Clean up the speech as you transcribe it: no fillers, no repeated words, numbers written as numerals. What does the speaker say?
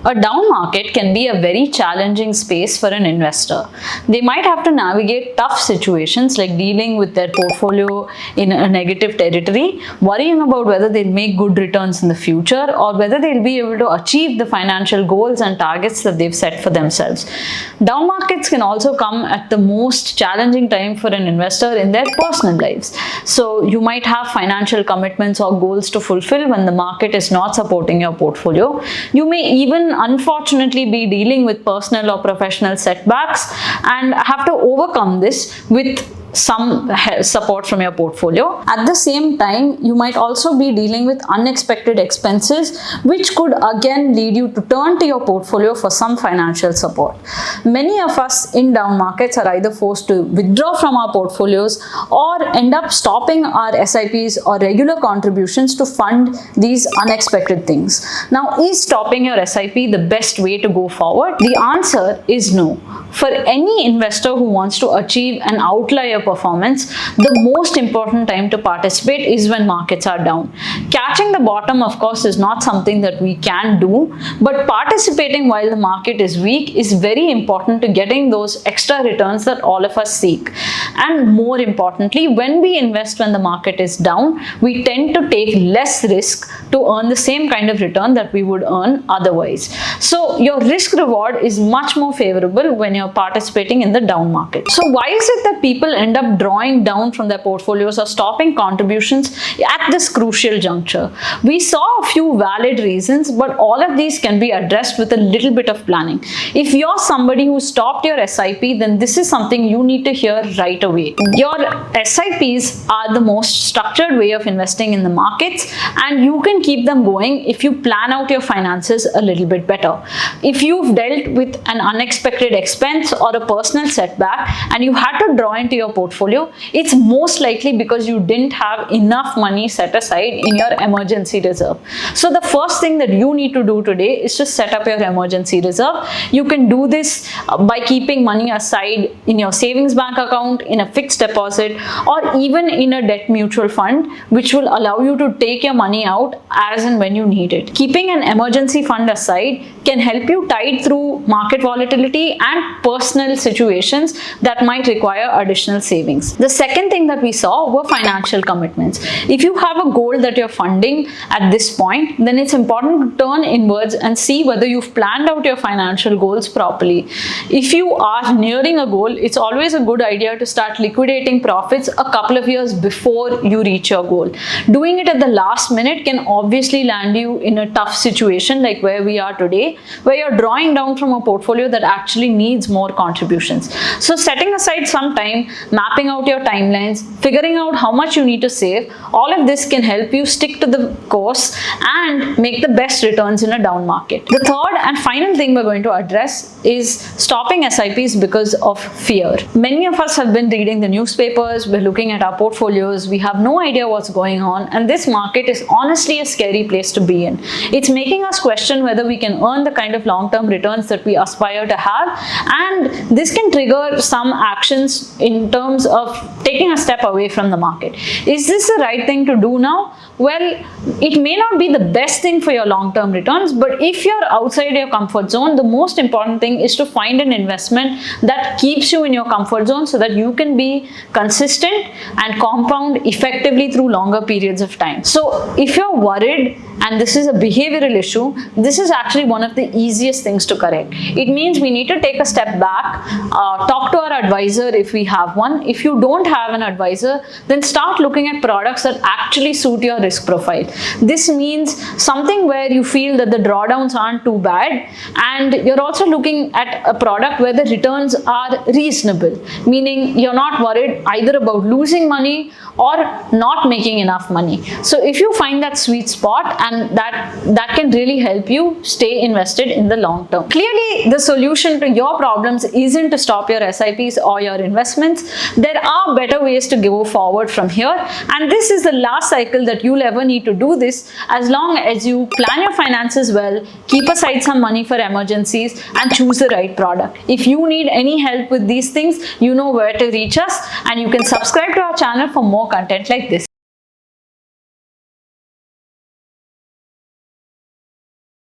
A down market can be a very challenging space for an investor. They might have to navigate tough situations like dealing with their portfolio in a negative territory, worrying about whether they'll make good returns in the future or whether they'll be able to achieve the financial goals and targets that they've set for themselves. Down markets can also come at the most challenging time for an investor in their personal lives. So you might have financial commitments or goals to fulfill when the market is not supporting your portfolio. You may even unfortunately be dealing with personal or professional setbacks and have to overcome this with some support from your portfolio. At the same time, you might also be dealing with unexpected expenses, which could again lead you to turn to your portfolio for some financial support. Many of us in down markets are either forced to withdraw from our portfolios or end up stopping our SIPs or regular contributions to fund these unexpected things. Now, is stopping your SIP the best way to go forward? The answer is no. For any investor who wants to achieve an outlier performance, the most important time to participate is when markets are down. Catching the bottom, of course, is not something that we can do, but participating while the market is weak is very important to getting those extra returns that all of us seek. And more importantly, when we invest when the market is down, we tend to take less risk to earn the same kind of return that we would earn otherwise. So your risk reward is much more favorable when you're participating in the down market. So why is it that people end up drawing down from their portfolios or stopping contributions at this crucial juncture? We saw a few valid reasons, but all of these can be addressed with a little bit of planning. If you're somebody who stopped your SIP, then this is something you need to hear right away. Your SIPs are the most structured way of investing in the markets, and you can keep them going if you plan out your finances a little bit better. If you've dealt with an unexpected expense or a personal setback and you had to draw into your portfolio, it's most likely because you didn't have enough money set aside in your emergency reserve. So the first thing that you need to do today is to set up your emergency reserve. You can do this by keeping money aside in your savings bank account, in a fixed deposit, or even in a debt mutual fund, which will allow you to take your money out as and when you need it. Keeping an emergency fund aside can help you tide through market volatility and personal situations that might require additional savings. The second thing that we saw were financial commitments. If you have a goal that you're funding at this point, then it's important to turn inwards and see whether you've planned out your financial goals properly. If you are nearing a goal, it's always a good idea to start liquidating profits a couple of years before you reach your goal. Doing it at the last minute can obviously land you in a tough situation like where we are today, where you're drawing down from a portfolio that actually needs more contributions. So setting aside some time, mapping out your timelines, figuring out how much you need to save, all of this can help you stick to the course and make the best returns in a down market. The third and final thing we're going to address is stopping SIPs because of fear. Many of us have been reading the newspapers, we're looking at our portfolios, we have no idea what's going on, and this market is honestly a scary place to be in. It's making us question whether we can earn the kind of long-term returns that we aspire to have, and this can trigger some actions in terms of taking a step away from the market. Is this the right thing to do now? Well, it may not be the best thing for your long-term returns, but if you're outside your comfort zone, the most important thing is to find an investment that keeps you in your comfort zone so that you can be consistent and compound effectively through longer periods of time. So if you're worried and this is a behavioral issue, this is actually one of the easiest things to correct. It means we need to take a step back, talk to our advisor if we have one. If you don't have an advisor, then start looking at products that actually suit your risk profile. This means something where you feel that the drawdowns aren't too bad, and you're also looking at a product where the returns are reasonable, meaning you're not worried either about losing money or not making enough money. So if you find that sweet spot, and that can really help you stay invested in the long term. Clearly, the solution to your problems isn't to stop your SIPs or your investments. There are better ways to go forward from here, and this is the last cycle that you'll ever need to do this, as long as you plan your finances well, keep aside some money for emergencies, and choose the right product. If you need any help with these things, you know where to reach us, and you can subscribe to our channel for more content like this.